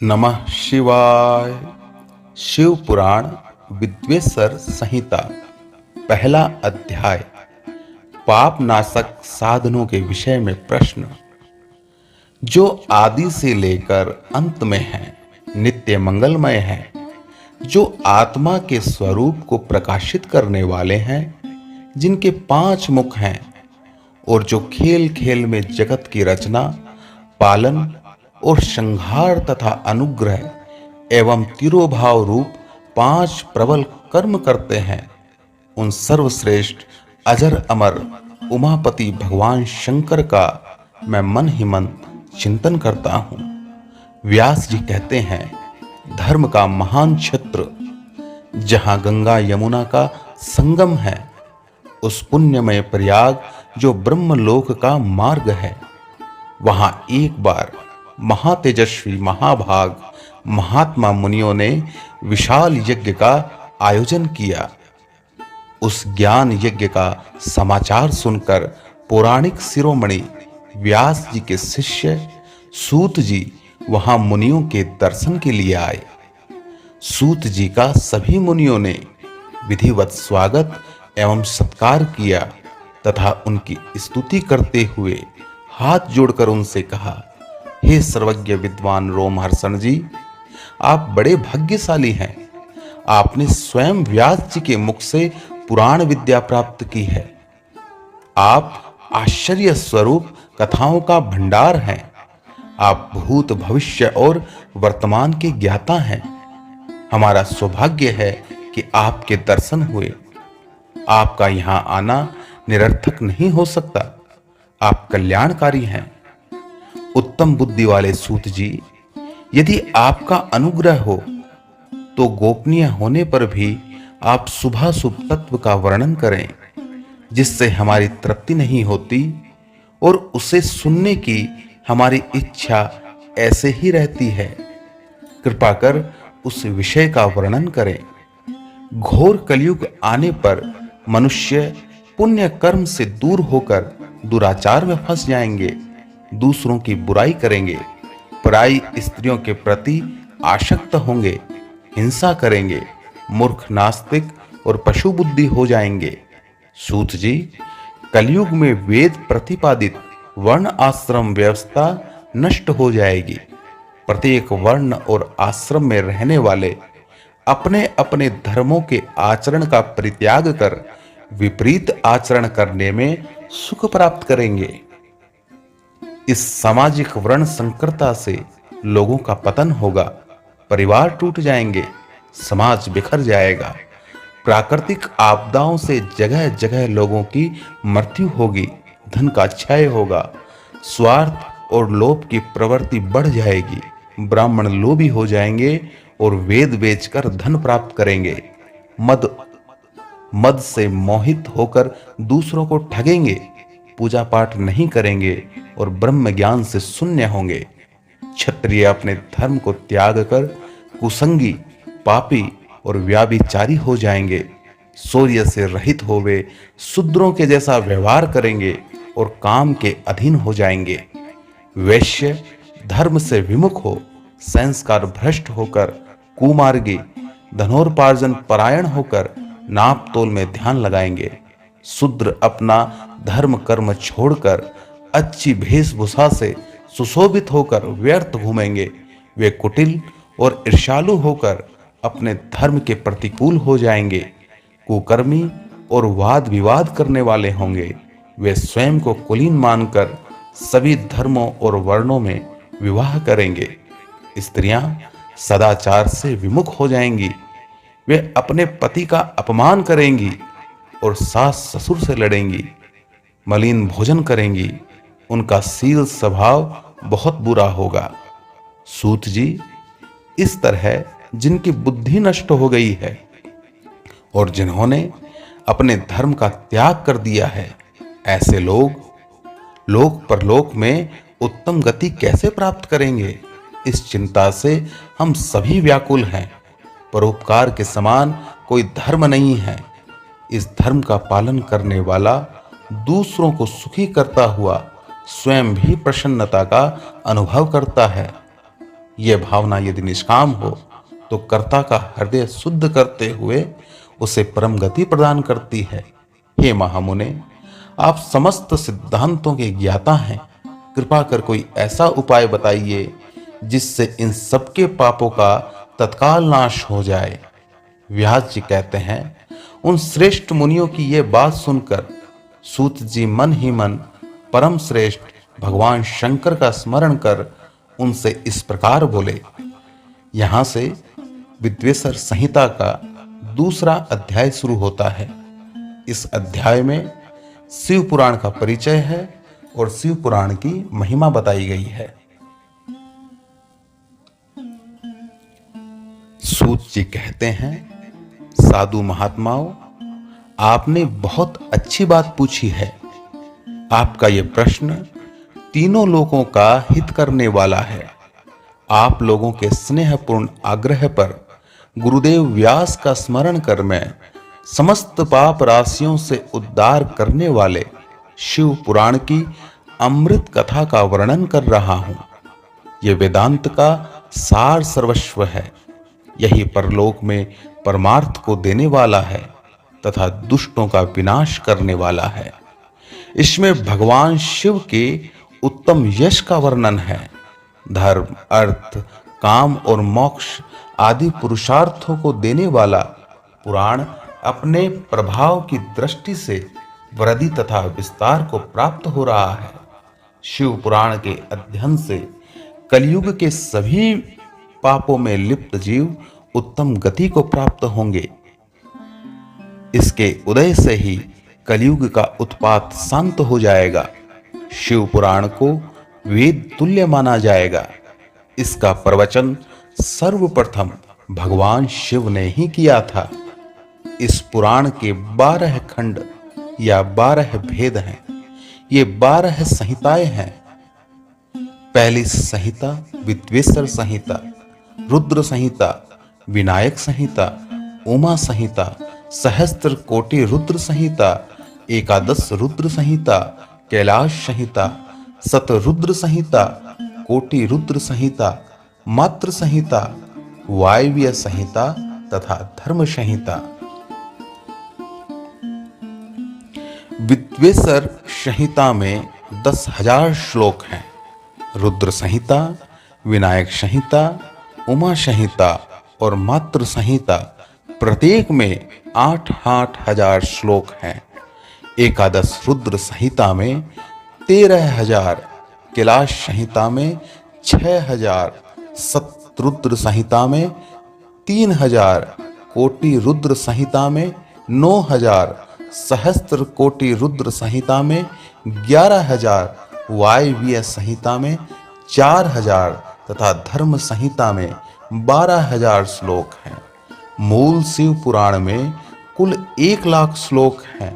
नमः शिवाय। शिव पुराण विद्वेश्वर संहिता पहला अध्याय। पाप नाशक साधनों के विषय में प्रश्न। जो आदि से लेकर अंत में है, नित्य मंगलमय है, जो आत्मा के स्वरूप को प्रकाशित करने वाले हैं, जिनके 5 मुख हैं और जो खेल खेल में जगत की रचना, पालन और संहार तथा अनुग्रह एवं तिरोभाव रूप 5 प्रबल कर्म करते हैं, उन सर्वश्रेष्ठ अजर अमर उमापति भगवान शंकर का मैं मन ही मन चिंतन करता हूँ। व्यास जी कहते हैं, धर्म का महान क्षेत्र जहाँ गंगा यमुना का संगम है, उस पुण्यमय प्रयाग जो ब्रह्मलोक का मार्ग है, वहां एक बार महातेजस्वी महाभाग महात्मा मुनियों ने विशाल यज्ञ का आयोजन किया। उस ज्ञान यज्ञ का समाचार सुनकर पौराणिक शिरोमणि व्यास जी के शिष्य सूत जी वहां मुनियों के दर्शन के लिए आए। सूत जी का सभी मुनियों ने विधिवत स्वागत एवं सत्कार किया तथा उनकी स्तुति करते हुए हाथ जोड़कर उनसे कहा, हे सर्वज्ञ विद्वान रोमहर्षण जी, आप बड़े भाग्यशाली हैं। आपने स्वयं व्यास जी के मुख से पुराण विद्या प्राप्त की है। आप आश्चर्य स्वरूप कथाओं का भंडार हैं। आप भूत भविष्य और वर्तमान के ज्ञाता हैं। हमारा सौभाग्य है कि आपके दर्शन हुए। आपका यहाँ आना निरर्थक नहीं हो सकता। आप कल्याणकारी हैं। उत्तम बुद्धि वाले सूत जी, यदि आपका अनुग्रह हो तो गोपनीय होने पर भी आप शुभाशुभ तत्व का वर्णन करें, जिससे हमारी तृप्ति नहीं होती और उसे सुनने की हमारी इच्छा ऐसे ही रहती है। कृपा कर उस विषय का वर्णन करें। घोर कलयुग आने पर मनुष्य पुण्य कर्म से दूर होकर दुराचार में फंस जाएंगे, दूसरों की बुराई करेंगे, पराई स्त्रियों के प्रति आसक्त होंगे, हिंसा करेंगे, मूर्ख नास्तिक और पशु बुद्धि हो जाएंगे। सूत जी, कलयुग में वेद प्रतिपादित वर्ण आश्रम व्यवस्था नष्ट हो जाएगी। प्रत्येक वर्ण और आश्रम में रहने वाले अपने अपने धर्मों के आचरण का परित्याग कर विपरीत आचरण करने में सुख प्राप्त करेंगे। इस सामाजिक वर्ण संकरता से लोगों का पतन होगा, परिवार टूट जाएंगे, समाज बिखर जाएगा, प्राकृतिक आपदाओं से जगह जगह लोगों की मृत्यु होगी, धन का क्षय होगा, स्वार्थ और लोभ की प्रवृत्ति बढ़ जाएगी, ब्राह्मण लोभी हो जाएंगे और वेद बेचकर धन प्राप्त करेंगे, मद से मोहित होकर दूसरों को ठगेंगे, पूजा पाठ नहीं करेंगे और ब्रह्म ज्ञान से शून्य होंगे। क्षत्रिय अपने धर्म को त्याग कर कुसंगी, पापी और व्याभिचारी हो जाएंगे। शौर्य से रहित होवे शूद्रों के जैसा व्यवहार करेंगे और काम के अधीन हो जाएंगे। वैश्य धर्म से विमुख हो संस्कार भ्रष्ट होकर कुमार्गी, धनोपार्जन परायण होकर नाप तोल में ध्यान लगाएंगे। शूद्र अपना धर्म कर्म छोड़कर अच्छी वेशभूषा से सुशोभित होकर व्यर्थ घूमेंगे। वे कुटिल और ईर्ष्यालु होकर अपने धर्म के प्रतिकूल हो जाएंगे। कुकर्मी और वाद विवाद करने वाले होंगे। वे स्वयं को कुलीन मानकर सभी धर्मों और वर्णों में विवाह करेंगे। स्त्रियां सदाचार से विमुख हो जाएंगी। वे अपने पति का अपमान करेंगी और सास ससुर से लड़ेंगी, मलिन भोजन करेंगी। उनका शील स्वभाव बहुत बुरा होगा। सूत जी, इस तरह जिनकी बुद्धि नष्ट हो गई है और जिन्होंने अपने धर्म का त्याग कर दिया है, ऐसे लोग परलोक में उत्तम गति कैसे प्राप्त करेंगे? इस चिंता से हम सभी व्याकुल हैं। परोपकार के समान कोई धर्म नहीं है। इस धर्म का पालन करने वाला दूसरों को सुखी करता हुआ स्वयं भी प्रसन्नता का अनुभव करता है। ये भावना यदि निष्काम हो तो कर्ता का हृदय शुद्ध करते हुए उसे परम गति प्रदान करती है। हे महामुने, आप समस्त सिद्धांतों के ज्ञाता हैं। कृपा कर कोई ऐसा उपाय बताइए जिससे इन सबके पापों का तत्काल नाश हो जाए। व्यास जी कहते हैं, उन श्रेष्ठ मुनियों की यह बात सुनकर सूत जी मन ही मन परम श्रेष्ठ भगवान शंकर का स्मरण कर उनसे इस प्रकार बोले। यहां से विद्वेषर संहिता का दूसरा अध्याय शुरू होता है। इस अध्याय में शिव पुराण का परिचय है और शिव पुराण की महिमा बताई गई है। सूत जी कहते हैं, साधु महात्माओं, आपने बहुत अच्छी बात पूछी है। आपका यह प्रश्न तीनों लोगों का हित करने वाला है। आप लोगों के स्नेहपूर्ण आग्रह पर गुरुदेव व्यास का स्मरण कर मैं समस्त पाप राशियों से उद्धार करने वाले शिव पुराण की अमृत कथा का वर्णन कर रहा हूं। यह वेदांत का सार सर्वस्व है। यही परलोक में परमार्थ को देने वाला है तथा दुष्टों का विनाश करने वाला है। इसमें भगवान शिव के उत्तम यश का वर्णन है। धर्म, अर्थ, काम और मोक्ष आदि पुरुषार्थों को देने वाला पुराण अपने प्रभाव की दृष्टि से वृद्धि तथा विस्तार को प्राप्त हो रहा है। शिव पुराण के अध्ययन से कलयुग के सभी पापों में लिप्त जीव उत्तम गति को प्राप्त होंगे। इसके उदय से ही कलयुग का उत्पात शांत हो जाएगा। शिव पुराण को वेद तुल्य माना जाएगा। इसका प्रवचन सर्वप्रथम भगवान शिव ने ही किया था। इस पुराण के 12 खंड या 12 भेद हैं। ये 12 संहिताएं हैं। पहली संहिता विद्वेषर संहिता, रुद्र संहिता, विनायक संहिता, उमा संहिता, सहस्त्र कोटि रुद्र संहिता, एकादश रुद्र संहिता, कैलाश संहिता, शतरुद्र संहिता, कोटि रुद्र संहिता, मात्र संहिता, वायव्य संहिता तथा धर्म संहिता। विद्वेषर संहिता में 10,000 श्लोक हैं। रुद्र संहिता, विनायक संहिता, उमा संहिता और मात्र संहिता प्रत्येक में 8-8 हजार श्लोक हैं। एकादश रुद्र संहिता में 13,000, कैलाश संहिता में 6,000, शतरुद्र संहिता में 3,000, कोटि रुद्र संहिता में 9,000, सहस्त्र कोटि रुद्र संहिता में 11,000, वायव्य संहिता में 4,000 तथा धर्म संहिता में 12,000 श्लोक हैं। मूल शिव पुराण में कुल 1,00,000 श्लोक हैं,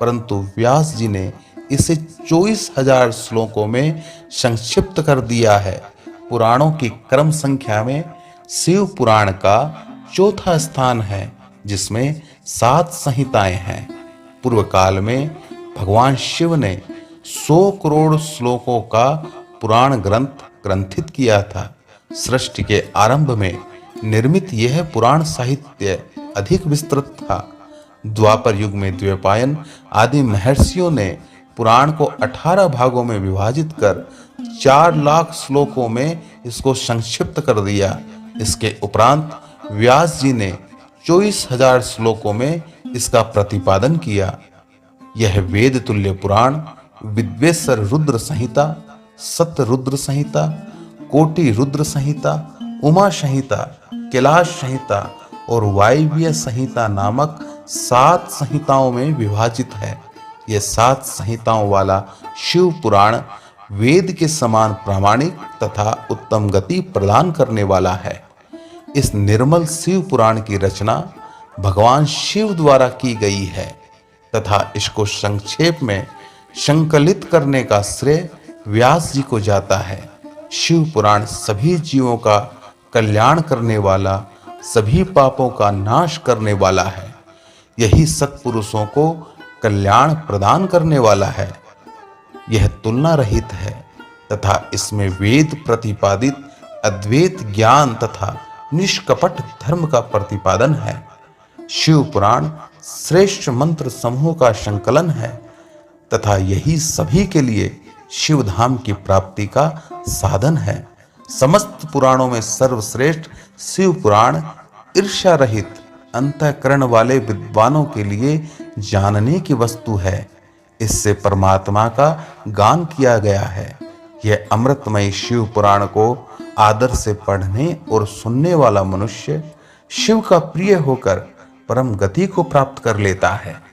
परंतु व्यास जी ने इसे 24,000 श्लोकों में संक्षिप्त कर दिया है। पुराणों की क्रम संख्या में शिव पुराण का चौथा स्थान है, जिसमें 7 संहिताएं हैं। पूर्व काल में भगवान शिव ने 100 करोड़ श्लोकों का पुराण ग्रंथ ग्रंथित किया था। सृष्टि के आरंभ में निर्मित यह पुराण साहित्य अधिक विस्तृत था। द्वापर युग में द्वैपायन आदि महर्षियों ने पुराण को 18 भागों में विभाजित कर 4,00,000 श्लोकों में इसको संक्षिप्त कर दिया। इसके उपरांत व्यास जी ने 24,000 श्लोकों में इसका प्रतिपादन किया। यह वेद तुल्य पुराण विद्वेषर रुद्र संहिता, शतरुद्र संहिता, कोटि रुद्र संहिता, उमा संहिता, कैलाश संहिता और वायव्य संहिता नामक 7 संहिताओं में विभाजित है। यह 7 संहिताओं वाला शिव पुराण वेद के समान प्रामाणिक तथा उत्तम गति प्रदान करने वाला है। इस निर्मल शिव पुराण की रचना भगवान शिव द्वारा की गई है तथा इसको संक्षेप में संकलित करने का श्रेय व्यास जी को जाता है। शिव पुराण सभी जीवों का कल्याण करने वाला, सभी पापों का नाश करने वाला है। यही सत्पुरुषों को कल्याण प्रदान करने वाला है। यह तुलना रहित है तथा इसमें वेद प्रतिपादित अद्वैत ज्ञान तथा निष्कपट धर्म का प्रतिपादन है। शिव पुराण श्रेष्ठ मंत्र समूह का संकलन है तथा यही सभी के लिए शिव धाम की प्राप्ति का साधन है। समस्त पुराणों में सर्वश्रेष्ठ शिव पुराण ईर्ष्या रहित अंतःकरण वाले विद्वानों के लिए जानने की वस्तु है। इससे परमात्मा का गान किया गया है। यह अमृतमय शिव पुराण को आदर से पढ़ने और सुनने वाला मनुष्य शिव का प्रिय होकर परम गति को प्राप्त कर लेता है।